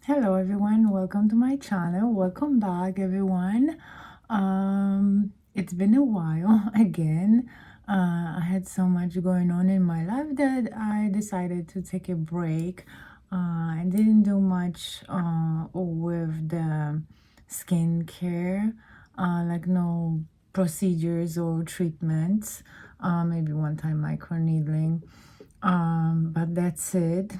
Hello everyone, welcome to my channel. Welcome back everyone. It's been a while again. I had so much going on in my life that I decided to take a break. I didn't do much with the skincare, like no procedures or treatments. Maybe one time microneedling, but that's it.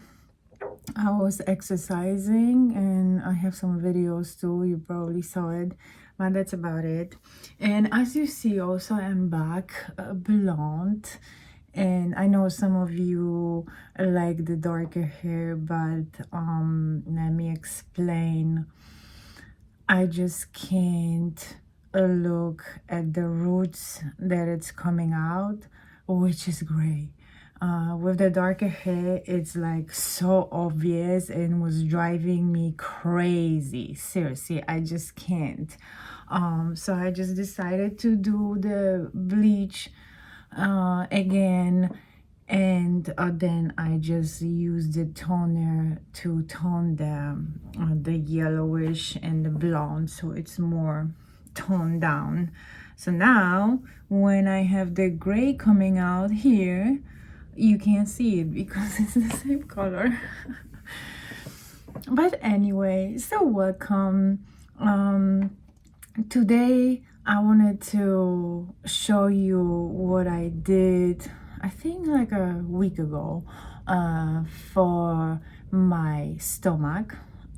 I was exercising and I have some videos too. You probably saw it, but that's about it. And as you see, also I'm back blonde. And I know some of you like the darker hair, but let me explain. I just can't look at the roots that it's coming out, which is gray. With the darker hair, it's like so obvious and was driving me crazy. Seriously, I just can't. So I just decided to do the bleach again, and then I just used the toner to tone the yellowish and the blonde, so it's more toned down. So now when I have the gray coming out here, you can't see it because it's the same color. But anyway, so welcome. Today I wanted to show you what I did, I think like a week ago, for my stomach.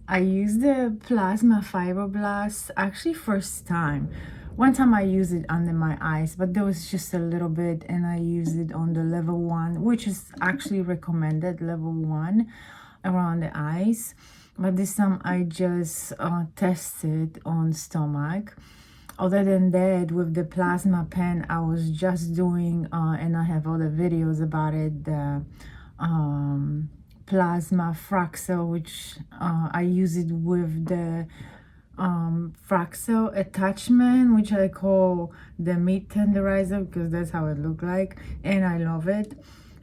I used the plasma fibroblast actually first time. One time I used it under my eyes, but there was just a little bit, and I used it on the level 1, which is actually recommended, level 1, around the eyes. But this time I just tested on stomach. Other than that, with the plasma pen, I was just doing, and I have other videos about it, the plasma Fraxel, which I use it with the Fraxel attachment, which I call the meat tenderizer because that's how it looked like, and I love it.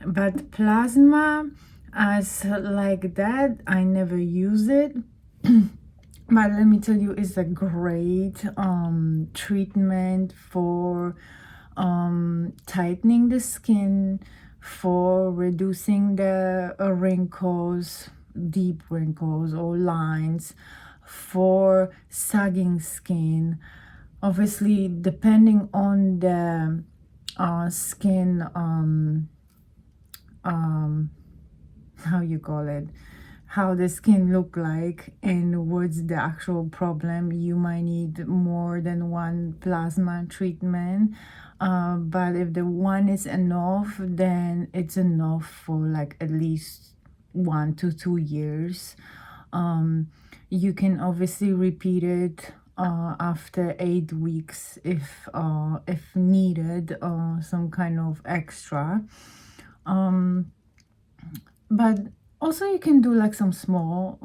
But plasma as like that, I never use it. But let me tell you, it's a great treatment for tightening the skin, for reducing the wrinkles, deep wrinkles or lines, for sagging skin. Obviously, depending on the skin, how you call it, how the skin look like and what's the actual problem, you might need more than one plasma treatment. But if the one is enough, then it's enough for like at least 1 to 2 years. You can obviously repeat it after 8 weeks if needed, some kind of extra. But also you can do like some small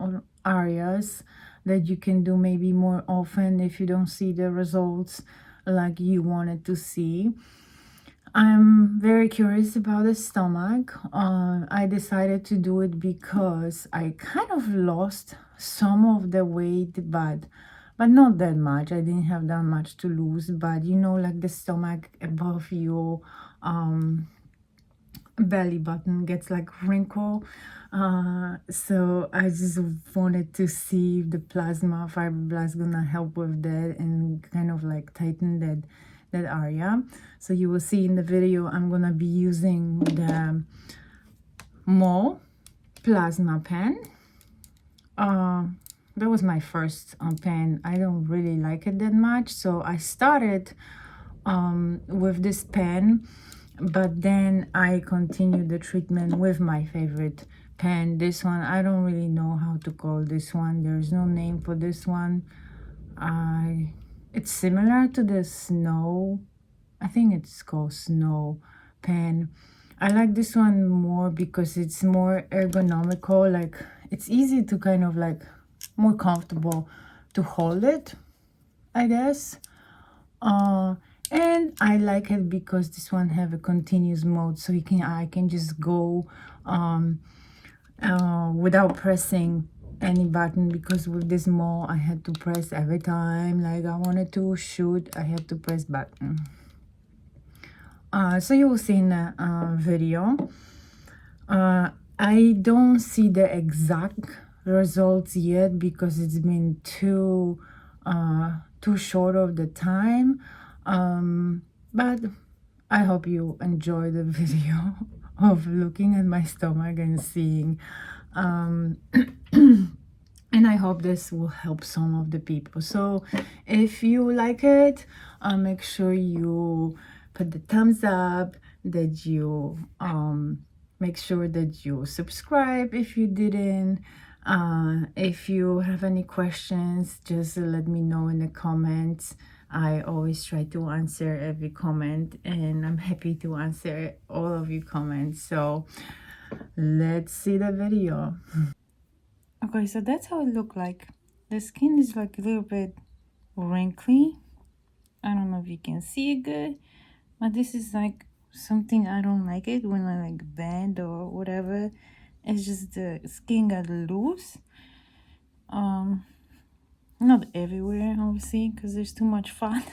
areas that you can do maybe more often if you don't see the results like you wanted to see. I'm very curious about the stomach. I decided to do it because I kind of lost some of the weight, but not that much. I didn't have that much to lose, but you know, like the stomach above your belly button gets like wrinkle. So I just wanted to see if the plasma fibroblast gonna help with that and kind of like tighten that area. So you will see in the video I'm gonna be using the Mole plasma pen. That was my first pen. I don't really like it that much, so I started with this pen, but then I continued the treatment with my favorite pen. This one, I don't really know how to call this one. There's no name for this one. It's similar to the Snow. I think it's called Snow pen. I like this one more because it's more ergonomical. Like it's easy to kind of like more comfortable to hold it, I guess. And I like it because this one have a continuous mode, so I can just go without pressing any button, because with this mole I had to press every time like I wanted to shoot. I had to press button. So you will see in the video. I don't see the exact results yet because it's been too short of the time, but I hope you enjoy the video of looking at my stomach and seeing, and I hope this will help some of the people. So if you like it, make sure you put the thumbs up, that you make sure that you subscribe if you didn't. If you have any questions, just let me know in the comments. I always try to answer every comment, and I'm happy to answer all of your comments. So let's see the video. Okay, so that's how it looked like. The skin is like a little bit wrinkly. I don't know if you can see it good, but this is like something I don't like it when I like bend or whatever. It's just the skin got loose. Not everywhere, obviously, because there's too much fat.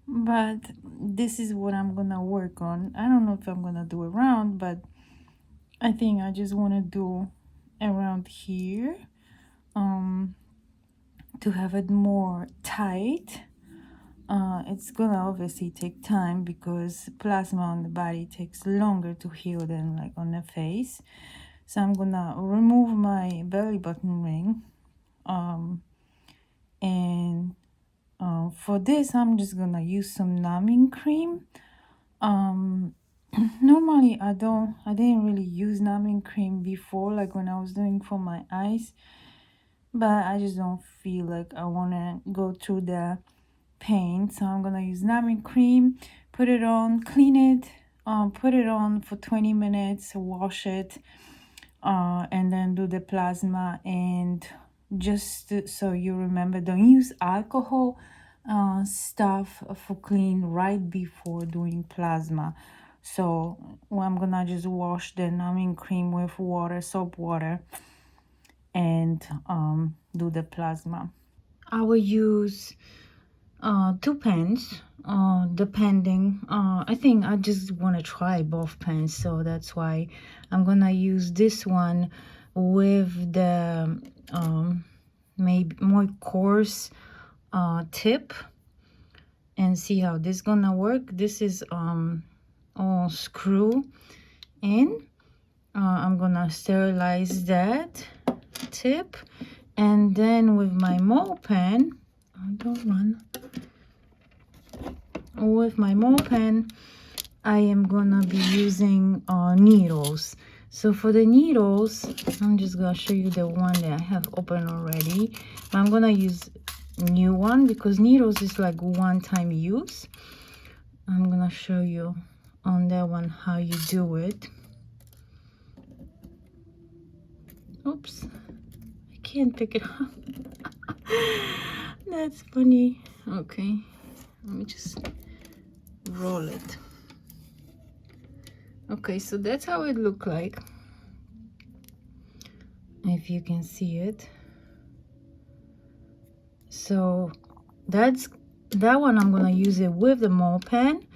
But this is what I'm gonna work on. I don't know if I'm gonna do around, but I think I just want to do around here, to have it more tight. It's gonna obviously take time because plasma on the body takes longer to heal than like on the face. So I'm gonna remove my belly button ring, and for this I'm just gonna use some numbing cream. Normally I didn't really use numbing cream before, like when I was doing for my eyes, but I just don't feel like I want to go through the pain. So I'm gonna use numbing cream, put it on, clean it, put it on for 20 minutes, wash it, and then do the plasma. And just so you remember, don't use alcohol stuff for clean right before doing plasma. So I'm gonna just wash the numbing cream with water, soap water, and do the plasma. I will use 2 pens, depending. I think I just want to try both pens, so that's why I'm gonna use this one with the maybe more coarse tip, and see how this gonna work. This is all screw in. I'm gonna sterilize that tip, and then with my mole pen, don't run. With my mole pen, I am gonna be using needles. So for the needles, I'm just gonna show you the one that I have open already. I'm gonna use new one because needles is like one-time use. I'm gonna show you on that one how you do it. Oops, I can't pick it up. That's funny. Okay, let me just roll it. Okay, so that's how it look like, if you can see it. So that's that one. I'm gonna use it with the mole pen.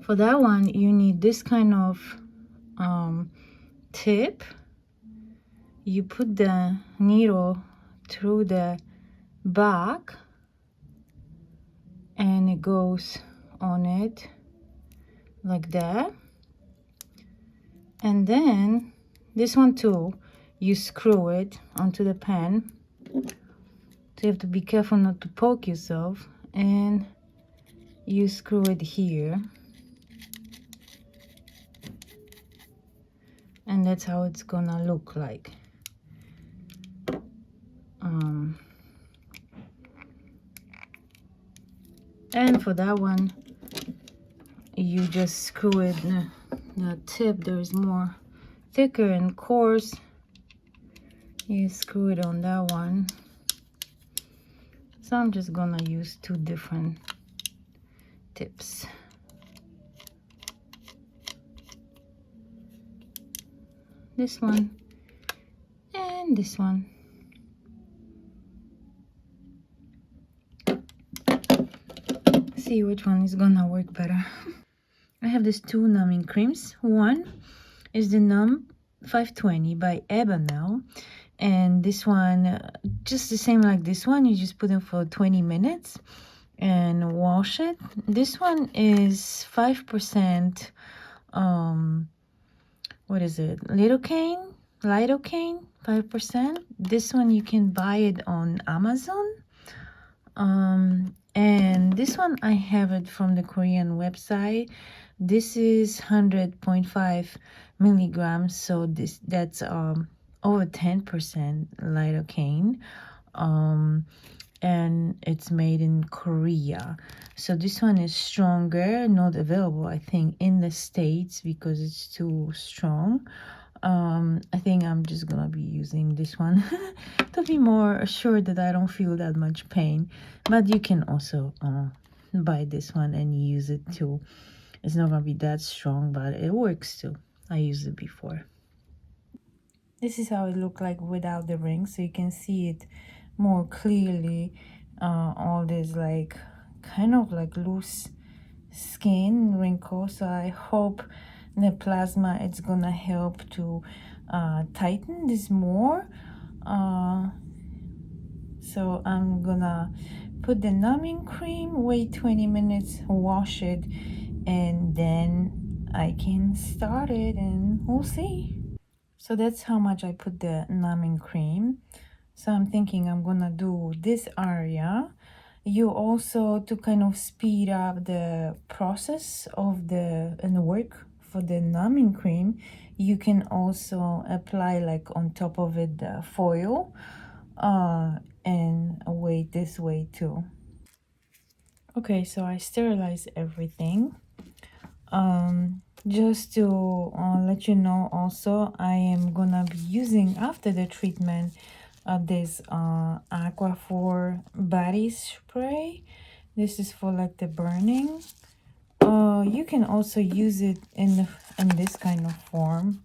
For that one, you need this kind of tip. You put the needle through the back, and it goes on it like that. And then this one too, you screw it onto the pen. So you have to be careful not to poke yourself, and you screw it here, and that's how it's gonna look like. And for that one, you just screw it. The tip, there's more thicker and coarse. You screw it on that one. So I'm just gonna use 2 different tips. This one and this one. see which one is gonna work better. I have these two numbing creams. One is the Numb 520 by Ebanel, and this one just the same like this one. You just put them for 20 minutes and wash it. This one is 5% what is it, lidocaine 5%. This one you can buy it on Amazon. And this one I have it from the Korean website. This is 100.5 milligrams, so that's over 10% lidocaine, and it's made in Korea. So this one is stronger, not available I think in the States because it's too strong. I think I'm just gonna be using this one to be more assured that I don't feel that much pain. But you can also buy this one and use it too. It's not gonna be that strong, but it works too. I used it before. This is how it looked like without the ring, so you can see it more clearly. All this like kind of like loose skin wrinkles. So I hope the plasma it's gonna help to tighten this more. So I'm gonna put the numbing cream, wait 20 minutes, wash it, and then I can start it and we'll see. So that's how much I put the numbing cream. So I'm thinking I'm gonna do this area. You also, to kind of speed up the process of the work for the numbing cream, you can also apply like on top of it the foil and wait this way too. Okay, so I sterilize everything. Just to let you know also, I am gonna be using after the treatment this Aquaphor body spray. This is for like the burning. You can also use it in this kind of form,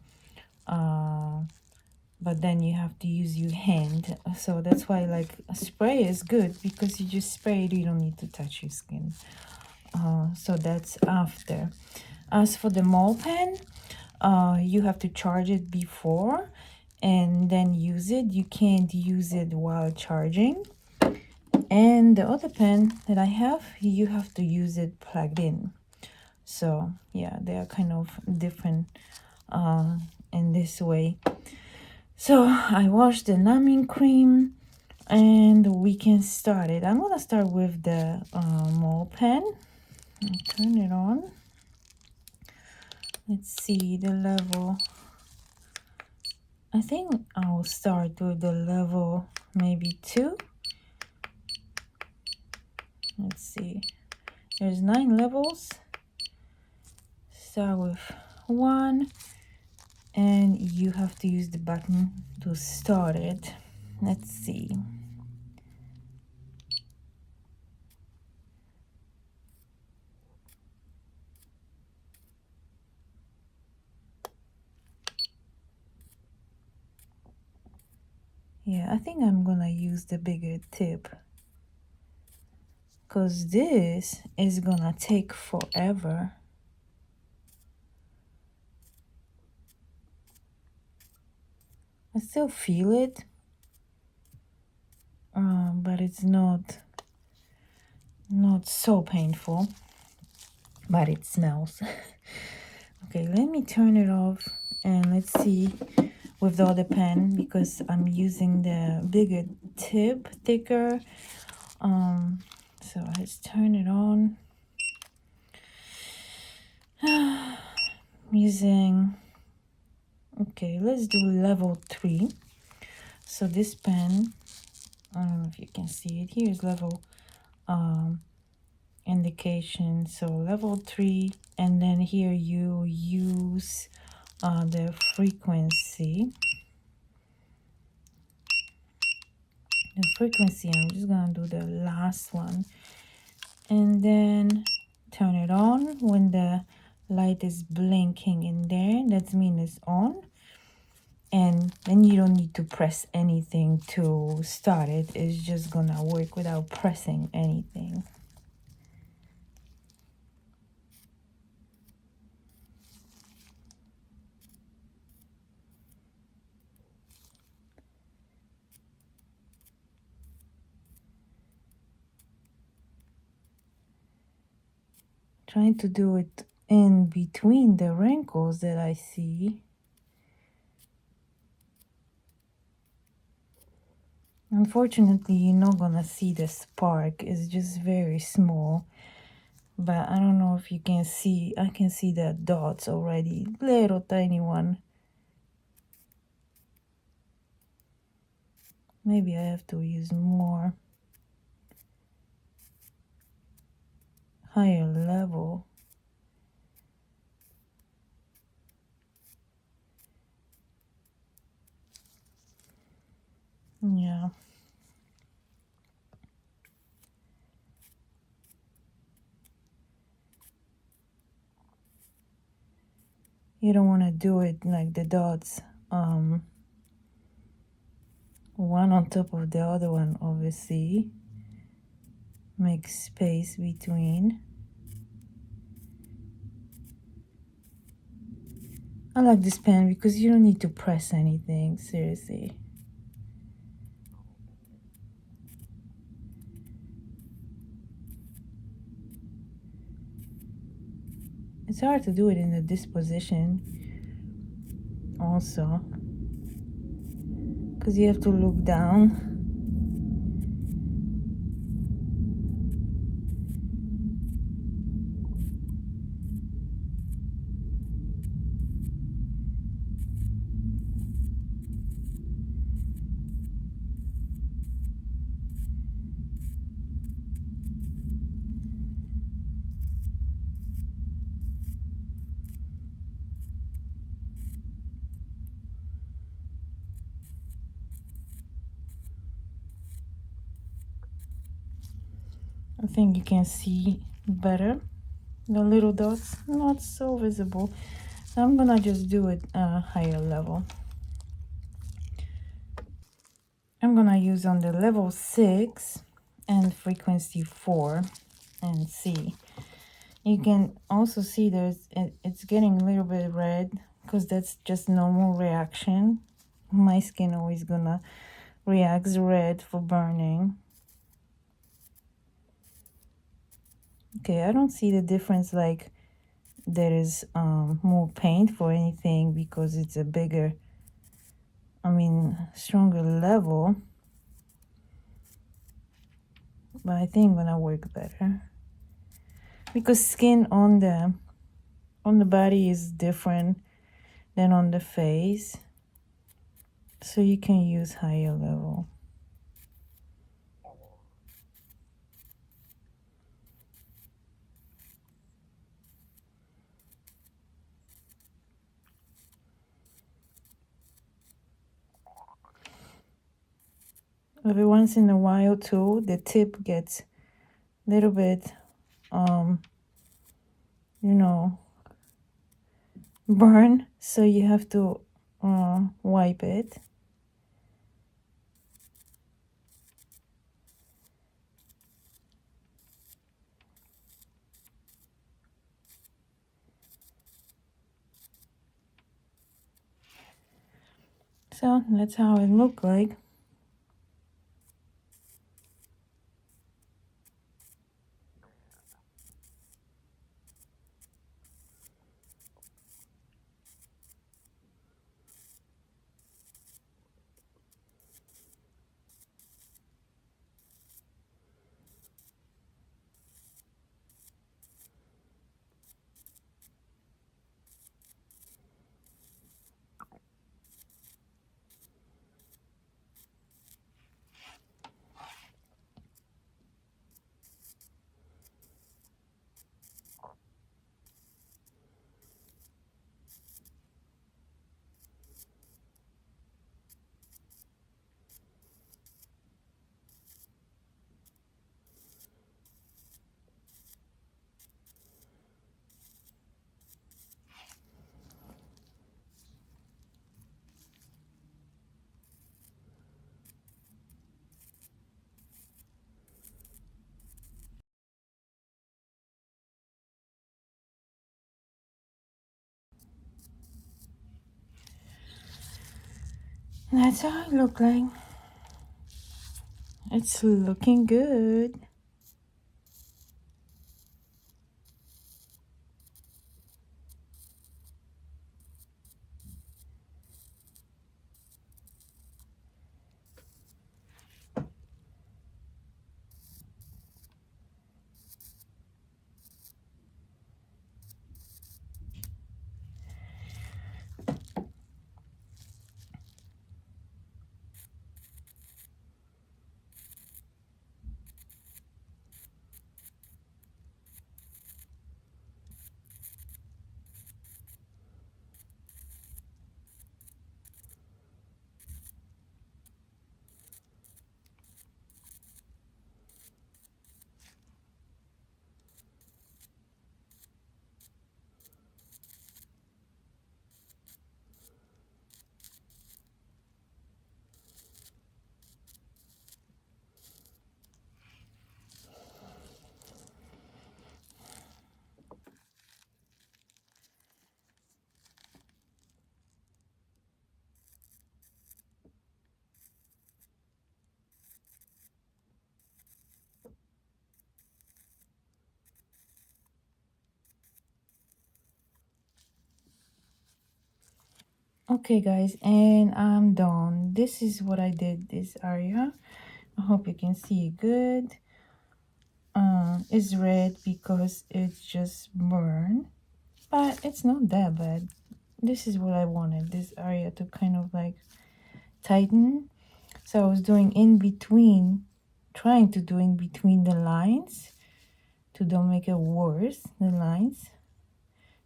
but then you have to use your hand. So that's why like a spray is good, because you just spray it, you don't need to touch your skin. So that's after. As for the mole pen, you have to charge it before and then use it. You can't use it while charging. And the other pen that I have, you have to use it plugged in. So yeah, they are kind of different in this way. So I washed the numbing cream and we can start it. I'm gonna start with the mole pen. Turn it on. Let's see the level. I think I'll start with the level maybe 2. Let's see. There's 9 levels. Start with 1. And you have to use the button to start it. Let's see. Yeah, I think I'm gonna use the bigger tip, because this is gonna take forever. I still feel it, but it's not so painful, but it smells. Okay, let me turn it off and let's see with the other pen, because I'm using the bigger tip, thicker. So let's turn it on. Using, okay, let's do level 3. So this pen, I don't know if you can see it, here's level indication, so level 3, and then here you use the frequency. I'm just gonna do the last one, and then turn it on. When the light is blinking in there, that means it's on, and then you don't need to press anything to start it. It's just gonna work without pressing anything. Trying to do it in between the wrinkles that I see. Unfortunately, you're not gonna see the spark. It's just very small. But I don't know if you can see. I can see the dots already. Little tiny one. Maybe I have to use more. Higher level. Yeah. You don't want to do it like the dots, one on top of the other one, obviously. Make space between. I like this pen because you don't need to press anything, seriously. It's hard to do it in this position also, because you have to look down. I think you can see better. The little dots, not so visible. So I'm gonna just do it higher level. I'm gonna use on the level 6 and frequency 4 and see. You can also see it's getting a little bit red because that's just normal reaction. My skin always gonna reacts red for burning. Okay, I don't see the difference like there is more paint for anything because it's a bigger, stronger level. But I think gonna work better because skin on the body is different than on the face, so you can use higher level. Every once in a while too, the tip gets a little bit burn, so you have to wipe it. So that's how it looked like. That's how it looked like. It's looking good. Okay guys, and I'm done. This is what I did this area. I hope you can see it good. It's red because it's just burned, but it's not that bad. This is what I wanted, this area to kind of like tighten. So I was doing in between, trying to do in between the lines to don't make it worse, the lines.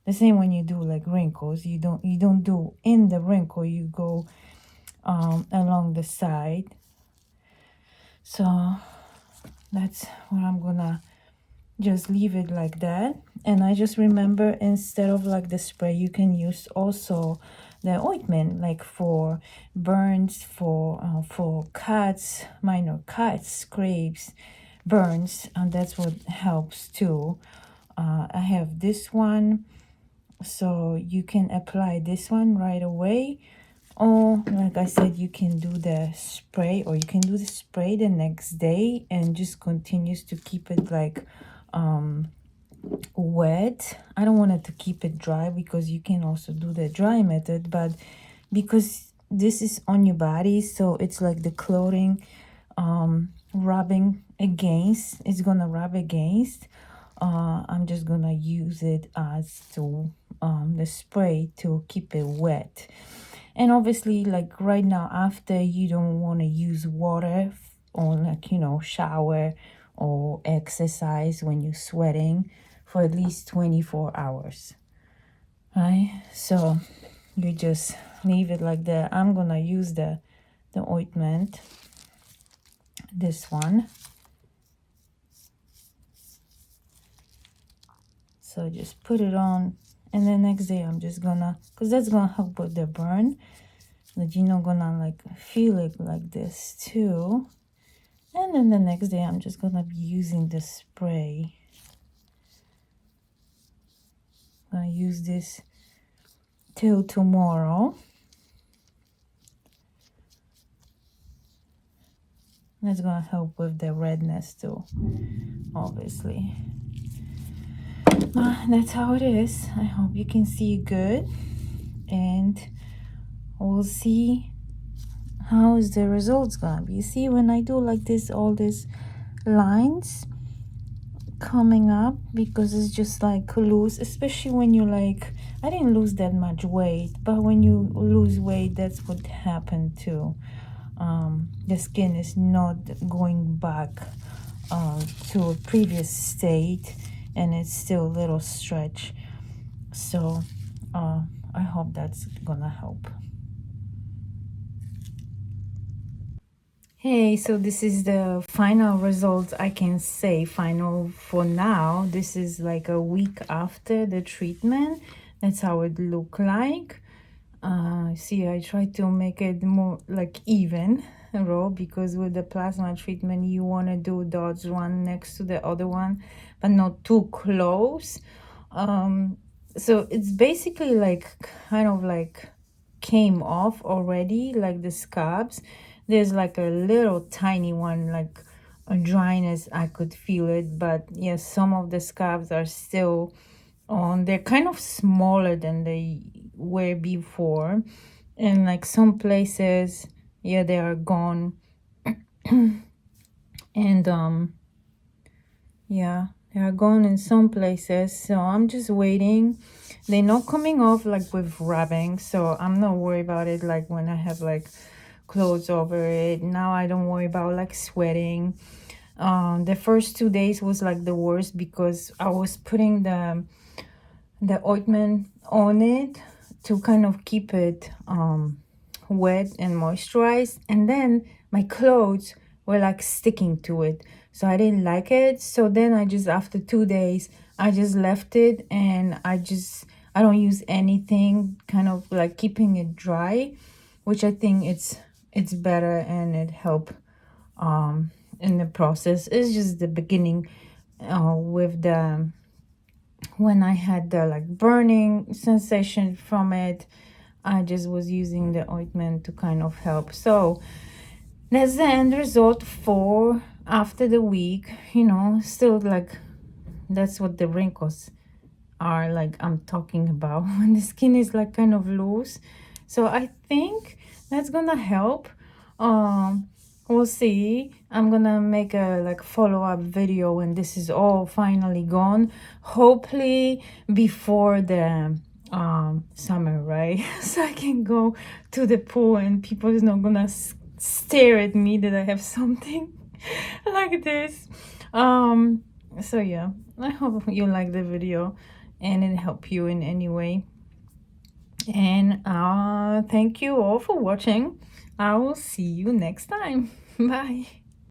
The same when you do like wrinkles, you don't do in the wrinkle, you go along the side. So that's what I'm gonna just leave it like that. And I just remember, instead of like the spray, you can use also the ointment, like for burns, for cuts, minor cuts, scrapes, burns, and that's what helps too. I have this one, so you can apply this one right away, or like I said, you can do the spray, or you can do the spray the next day and just continues to keep it like wet. I don't want it to keep it dry, because you can also do the dry method, but because this is on your body, so it's like the clothing rubbing against, it's gonna rub against. I'm just gonna use it as to the spray to keep it wet. And obviously, like right now, after, you don't want to use water on, like, you know, shower or exercise when you're sweating for at least 24 hours, right? So you just leave it like that. I'm gonna use the ointment, this one. So just put it on, and the next day I'm just gonna, because that's gonna help with the burn, that you're not gonna like feel it like this too. And then the next day I'm just gonna be using the spray. I'm gonna use this till tomorrow. That's gonna help with the redness too, obviously. That's how it is. I hope you can see good, and we'll see how is the results gonna be. See, when I do like this, all these lines coming up, because it's just like loose, especially when you like, I didn't lose that much weight, but when you lose weight, that's what happened too. The skin is not going back to a previous state, and it's still a little stretch. So I hope that's gonna help. Hey, so this is the final result. I can say final for now. This is like a week after the treatment. That's how it look like. See, I try to make it more like even row, because with the plasma treatment, you want to do dots one next to the other one, but not too close. So it's basically like kind of like came off already, like the scabs. There's like a little tiny one, like a dryness, I could feel it, but yes, some of the scabs are still on. They're kind of smaller than they were before, and like some places, yeah, they are gone. And yeah, they are gone in some places, so I'm just waiting. They're not coming off like with rubbing, so I'm not worried about it. Like when I have like clothes over it, now I don't worry about like sweating. The first 2 days was like the worst, because I was putting the ointment on it to kind of keep it wet and moisturized, and then my clothes were like sticking to it, so I didn't like it. So then I just, after 2 days, I just left it, and I don't use anything, kind of like keeping it dry, which I think it's better, and it helped in the process. It's just the beginning with the, when I had the like burning sensation from it, I just was using the ointment to kind of help. So that's the end result for after the week. You know, still like, that's what the wrinkles are like I'm talking about, when the skin is like kind of loose. So I think that's gonna help. We'll see. I'm gonna make a like follow-up video when this is all finally gone, hopefully before the summer, right? So I can go to the pool and people is not gonna stare at me that I have something like this. So yeah, I hope you like the video and it helped you in any way. And thank you all for watching. I will see you next time. Bye.